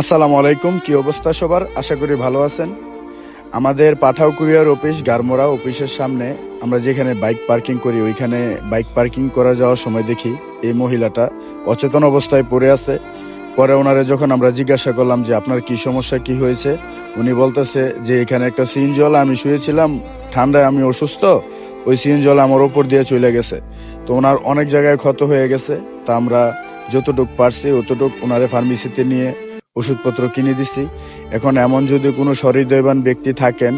আসসালামু আলাইকুম। কি অবস্থা সবার? আশা করি ভালো আছেন। আমাদের পাঠাও কুরিয়ার অফিস গারমোরা অফিসের সামনে আমরা যেখানে বাইক পার্কিং করি, ওইখানে বাইক পার্কিং করা যাওয়ার সময় দেখি এই মহিলাটা অচেতন অবস্থায় পড়ে আছে। পরে ওনারে যখন আমরা জিজ্ঞাসা করলাম যে আপনার কি সমস্যা, কি হয়েছে, উনি বলতেছে যে এখানে একটা সিএনজি আমি শুয়েছিলাম, ঠান্ডায় আমি অসুস্থ, ওই সিএনজি আমার ওপর দিয়ে চলে গেছে। তো ওনার অনেক জায়গায় ক্ষত হয়ে গেছে। তা আমরা যতটুক পারছি অতটুক ওনারে ফার্মেসিতে নিয়ে ওষুধপত্র কিনে দিছি। এখন এমন যদি কোনো সহৃদয়বান ব্যক্তি থাকেন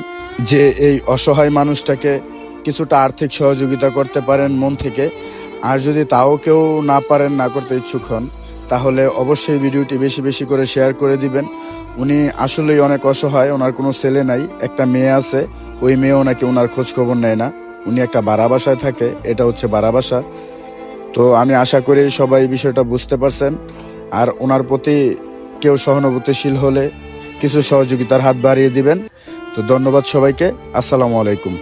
যে এই অসহায় মানুষটাকে কিছুটা আর্থিক সহযোগিতা করতে পারেন মন থেকে, আর যদি তাও কেউ না পারেন, না করতে ইচ্ছুক হন, তাহলে অবশ্যই ভিডিওটি বেশি বেশি করে শেয়ার করে দিবেন। উনি আসলেই অনেক অসহায়, ওনার কোনো ছেলে নাই, একটা মেয়ে আছে, ওই মেয়েও নাকি ওনার খোঁজ খবর নেয় না। উনি একটা ভাড়া বাসায় থাকে, এটা হচ্ছে ভাড়া বাসা। তো আমি আশা করি সবাই বিষয়টা বুঝতে পারছেন। আর ওনার প্রতি কেউ সহানুভূতিশীল হলে কিছু সহযোগিতার হাত বাড়িয়ে দিবেন। তো ধন্যবাদ সবাইকে। আসসালামু আলাইকুম।